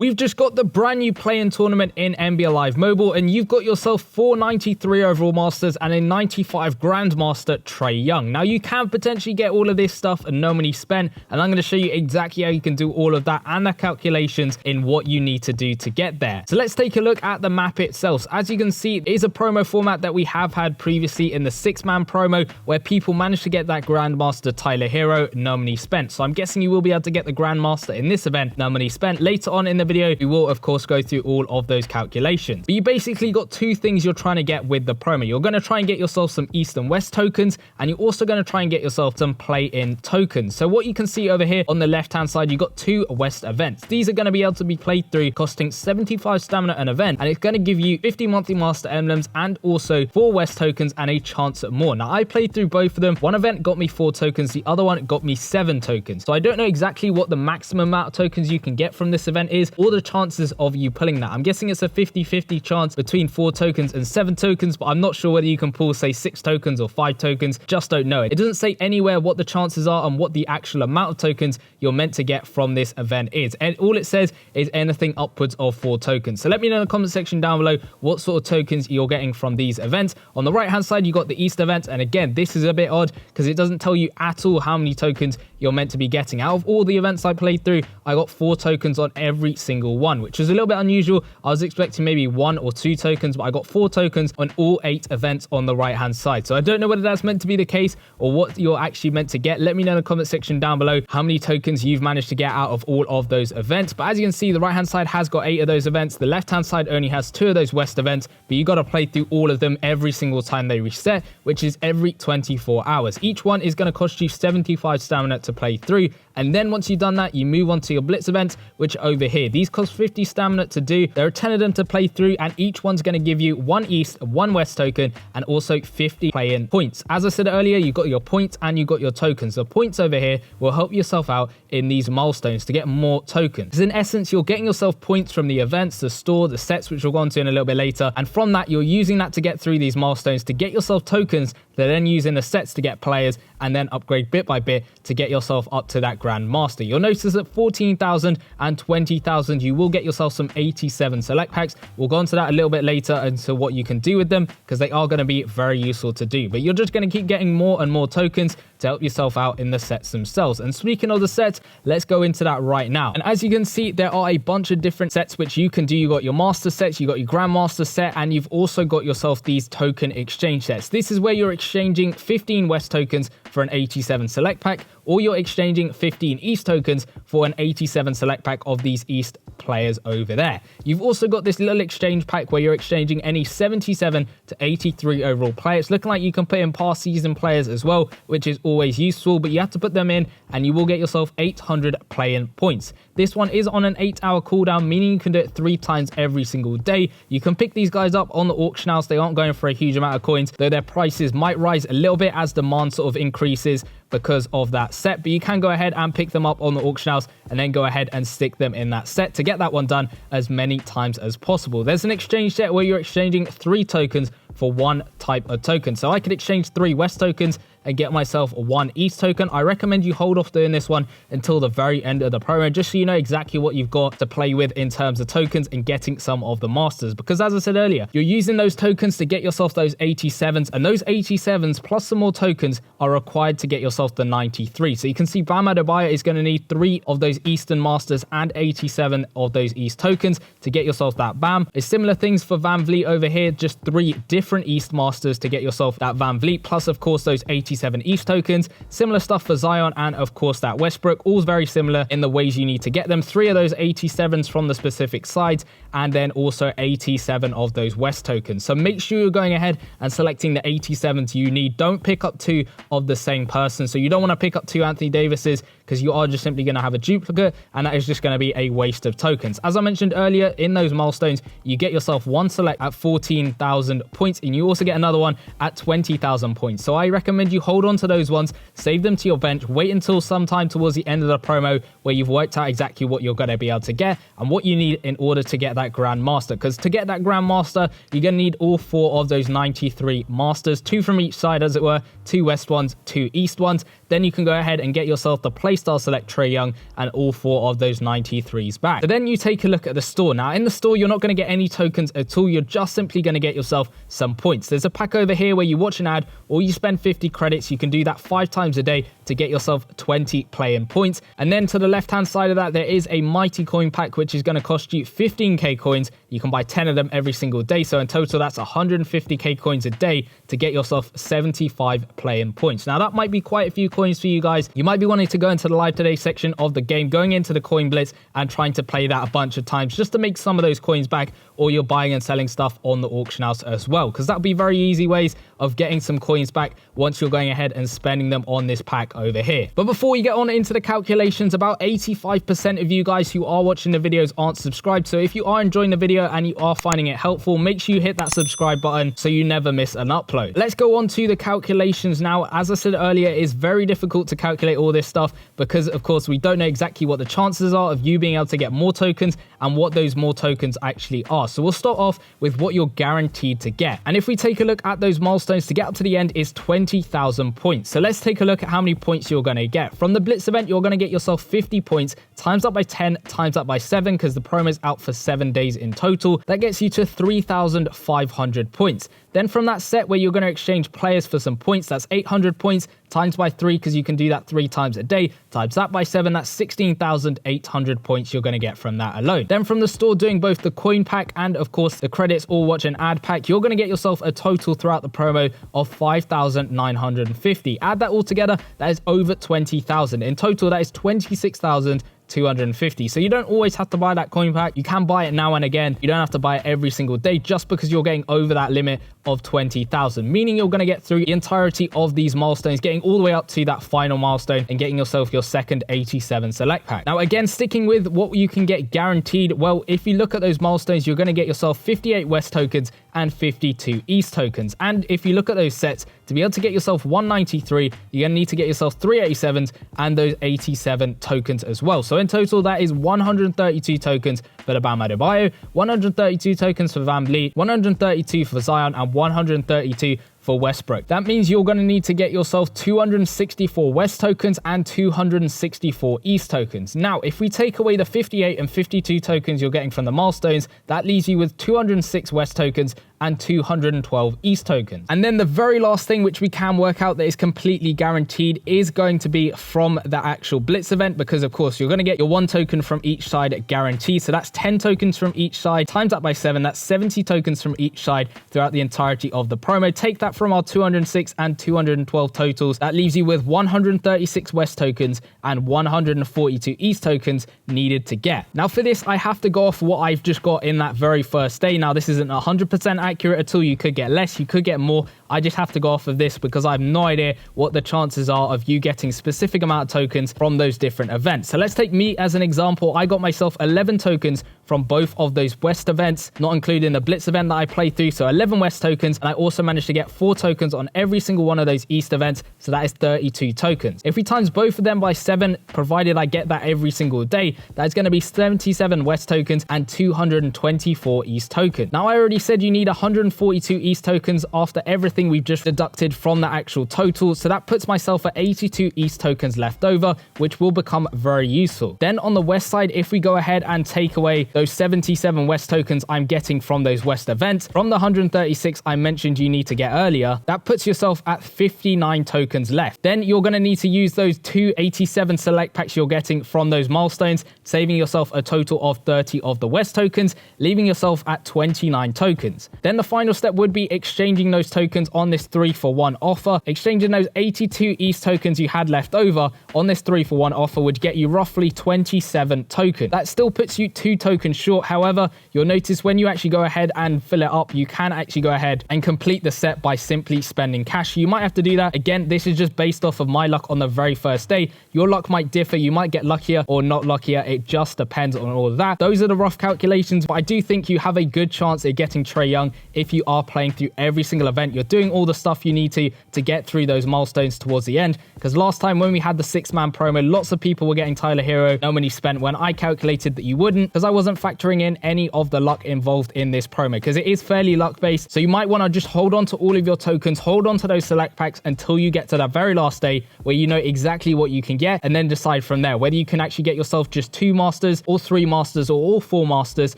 We've just got the brand new play-in tournament in NBA Live Mobile, and you've got yourself 493 overall masters and a 95 grandmaster Trae Young. Now, you can potentially get all of this stuff and no money spent, and I'm going to show you exactly how you can do all of that and the calculations in what you need to do to get there. So let's take a look at the map itself. So as you can see, it is a promo format that we have had previously in the 6-man promo, where people managed to get that grandmaster Tyler Hero, no money spent. So I'm guessing you will be able to get the grandmaster in this event, no money spent. Later on in the video, we will of course go through all of those calculations. But you basically got two things you're trying to get with the promo. You're going to try and get yourself some East and West tokens, and you're also going to try and get yourself some play-in tokens. So what you can see over here on the left-hand side, you've got two West events. These are going to be able to be played through, costing 75 stamina an event, and it's going to give you 50 monthly master emblems and also 4 West tokens and a chance at more. Now, I played through both of them. One event got me 4 tokens, the other one got me 7 tokens. So I don't know exactly what the maximum amount of tokens you can get from this event is, or the chances of you pulling that. I'm guessing it's a 50-50 chance between 4 tokens and 7 tokens, but I'm not sure whether you can pull, say, 6 tokens or 5 tokens. Just don't know it. It doesn't say anywhere what the chances are and what the actual amount of tokens you're meant to get from this event is. And all it says is anything upwards of 4 tokens. So let me know in the comment section down below what sort of tokens you're getting from these events. On the right hand side, you got the East event, and again, this is a bit odd because it doesn't tell you at all how many tokens you're meant to be getting. Out of all the events I played through, I got 4 tokens on every single one, which is a little bit unusual. I was expecting maybe 1 or 2 tokens, but I got 4 tokens on all 8 events on the right hand side. So I don't know whether that's meant to be the case or what you're actually meant to get. Let me know in the comment section down below how many tokens you've managed to get out of all of those events. But as you can see, the right hand side has got 8 of those events. The left hand side only has 2 of those West events, but you got to play through all of them every single time they reset, which is every 24 hours. Each one is going to cost you 75 stamina to play through. And then once you've done that, you move on to your Blitz events, which are over here. These cost 50 stamina to do. There are 10 of them to play through, and each one's going to give you 1 East, 1 West token, and also 50 play-in points. As I said earlier, you got your points and you got your tokens. The points over here will help yourself out in these milestones to get more tokens. So in essence, you're getting yourself points from the events, the store, the sets, which we'll go on to in a little bit later. And from that, you're using that to get through these milestones to get yourself tokens. They're then using the sets to get players and then upgrade bit by bit to get yourself up to that Grandmaster. You'll notice at 14,000 and 20,000, you will get yourself some 87 select packs. We'll go on to that a little bit later and to what you can do with them, because they are going to be very useful to do. But you're just going to keep getting more and more tokens to help yourself out in the sets themselves. And speaking of the sets, let's go into that right now. And as you can see, there are a bunch of different sets which you can do. You got your master sets, you got your grandmaster set, and you've also got yourself these token exchange sets. This is where you're exchanging 15 West tokens for an 87 select pack, or you're exchanging 15 East tokens for an 87 select pack of these East players over there. You've also got this little exchange pack where you're exchanging any 77 to 83 overall players. Looking like you can put in past season players as well, which is always useful, but you have to put them in and you will get yourself 800 play-in points. This one is on an 8-hour cooldown, meaning you can do it 3 times every single day. You can pick these guys up on the auction house. They aren't going for a huge amount of coins, though their prices might rise a little bit as demand sort of increases because of that set, but you can go ahead and pick them up on the auction house and then go ahead and stick them in that set to get that one done as many times as possible. There's an exchange set where you're exchanging 3 tokens for 1 type of token. So I could exchange 3 West tokens and get myself 1 East token. I recommend you hold off doing this one until the very end of the promo, just so you know exactly what you've got to play with in terms of tokens and getting some of the masters. Because as I said earlier, you're using those tokens to get yourself those 87s, and those 87s plus some more tokens are required to get yourself the 93. So you can see Bam Adebayo is going to need 3 of those Eastern masters and 87 of those East tokens to get yourself that Bam. It's similar things for Van Vliet over here, just 3 different East masters to get yourself that Van Vliet, plus of course those 87 East tokens. Similar stuff for Zion and of course that Westbrook, all very similar in the ways you need to get them. 3 of those 87s from the specific sides, and then also 87 of those West tokens. So make sure you're going ahead and selecting the 87s you need. Don't pick up 2 of the same person. So you don't want to pick up 2 Anthony Davises, because you are just simply going to have a duplicate, and that is just going to be a waste of tokens. As I mentioned earlier, in those milestones, you get yourself 1 select at 14,000 points, and you also get another one at 20,000 points. So I recommend you hold on to those ones, save them to your bench, wait until sometime towards the end of the promo where you've worked out exactly what you're going to be able to get and what you need in order to get that Grandmaster. Because to get that Grandmaster, you're going to need all 4 of those 93 masters, 2 from each side as it were, 2 West ones, 2 East ones. then you can go ahead and get yourself the Playstyle Select Trae Young and all 4 of those 93s back. So then you take a look at the store. Now in the store, you're not going to get any tokens at all. You're just simply going to get yourself some points. There's a pack over here where you watch an ad or you spend 50 credits. You can do that 5 times a day to get yourself 20 play-in points. And then to the left-hand side of that, there is a Mighty Coin pack, which is going to cost you 15k coins. You can buy 10 of them every single day. So in total, that's 150k coins a day to get yourself 75 play-in points. Now that might be quite a few coins for you guys. You might be wanting to go into the live today section of the game, going into the coin blitz and trying to play that a bunch of times just to make some of those coins back, or you're buying and selling stuff on the auction house as well, because that'll be very easy ways of getting some coins back once you're going ahead and spending them on this pack over here. But before we get on into the calculations, about 85% of you guys who are watching the videos aren't subscribed. So if you are enjoying the video and you are finding it helpful, make sure you hit that subscribe button so you never miss an upload. Let's go on to the calculations now. As I said earlier, it's very difficult to calculate all this stuff because of course we don't know exactly what the chances are of you being able to get more tokens and what those more tokens actually are. So we'll start off with what you're guaranteed to get. And if we take a look at those milestones, to get up to the end is 20,000 points. So let's take a look at how many points you're going to get. From the Blitz event, you're going to get yourself 50 points, times up by 10, times up by 7, because the promo is out for 7 days in total. That gets you to 3,500 points. Then from that set where you're going to exchange players for some points, that's 800 points, times by 3, because you can do that 3 times a day, times that by 7, that's 16,800 points you're going to get from that alone. Then from the store, doing both the coin pack and of course the credits or watch an ad pack, you're going to get yourself a total throughout the promo of 5,950. Add that all together, that is over 20,000. In total, that is 26,250. So you don't always have to buy that coin pack. You can buy it now and again. You don't have to buy it every single day just because you're getting over that limit of 20,000, meaning you're going to get through the entirety of these milestones, getting all the way up to that final milestone and getting yourself your second 87 select pack. Now again, sticking with what you can get guaranteed, well, if you look at those milestones, you're going to get yourself 58 West tokens and 52 East tokens. And if you look at those sets, to be able to get yourself 193, you're going to need to get yourself 3 87s and those 87 tokens as well. So in total, that is 132 tokens for the Bam Adebayo, 132 tokens for Van Vliet, 132 for Zion, and 132 for Westbrook. That means you're going to need to get yourself 264 West tokens and 264 East tokens. Now, if we take away the 58 and 52 tokens you're getting from the milestones, that leaves you with 206 West tokens and 212 East tokens. And then the very last thing which we can work out that is completely guaranteed is going to be from the actual Blitz event, because of course you're going to get your 1 token from each side guaranteed. So that's 10 tokens from each side, times that by 7, that's 70 tokens from each side throughout the entirety of the promo. Take that from our 206 and 212 totals. That leaves you with 136 West tokens and 142 East tokens needed to get. Now for this, I have to go off what I've just got in that very first day. Now this isn't 100% accurate at all. You could get less, you could get more. I just have to go off of this because I have no idea what the chances are of you getting specific amount of tokens from those different events. So let's take me as an example. I got myself 11 tokens from both of those West events, not including the Blitz event that I played through. So 11 West tokens, and I also managed to get 4 tokens on every single one of those East events. So that is 32 tokens. If we times both of them by 7, provided I get that every single day, that is going to be 77 West tokens and 224 East tokens. Now I already said you need 142 East tokens after everything we've just deducted from the actual total. So that puts myself at 82 East tokens left over, which will become very useful. Then on the West side, if we go ahead and take away those 77 West tokens I'm getting from those West events, from the 136 I mentioned you need to get earlier, that puts yourself at 59 tokens left. Then you're going to need to use those 287 select packs you're getting from those milestones, saving yourself a total of 30 of the West tokens, leaving yourself at 29 tokens. Then the final step would be exchanging those tokens on this 3-for-1 offer. Exchanging those 82 East tokens you had left over on this 3-for-1 offer would get you roughly 27 tokens. That still puts you 2 tokens short. However, you'll notice when you actually go ahead and fill it up, you can actually go ahead and complete the set by simply spending cash. You might have to do that. Again, this is just based off of my luck on the very first day. Your luck might differ. You might get luckier or not luckier. It just depends on all of that. Those are the rough calculations, but I do think you have a good chance at getting Trae Young if you are playing through every single event. You're doing doing all the stuff you need to get through those milestones towards the end. Because last time when we had the 6-man promo, lots of people were getting Tyler Hero, no money spent, when I calculated that you wouldn't, because I wasn't factoring in any of the luck involved in this promo, because it is fairly luck based. So you might want to just hold on to all of your tokens, hold on to those select packs until you get to that very last day where you know exactly what you can get, and then decide from there whether you can actually get yourself just 2 masters or 3 masters or all 4 masters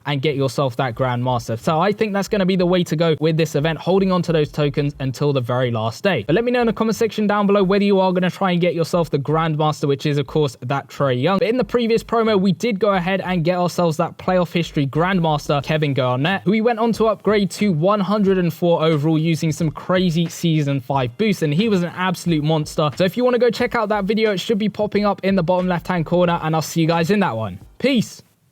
and get yourself that Grand Master. So I think that's going to be the way to go with this event, holding on to those tokens until the very last day. But let me know in the comment section down below whether you are going to try and get yourself the Grand Master, which is of course that Trae Young. But in the previous promo, we did go ahead and get ourselves that playoff history Grand Master Kevin Garnett, who we went on to upgrade to 104 overall using some crazy season 5 boosts, and he was an absolute monster. So if you want to go check out that video, it should be popping up in the bottom left hand corner, and I'll see you guys in that one. Peace.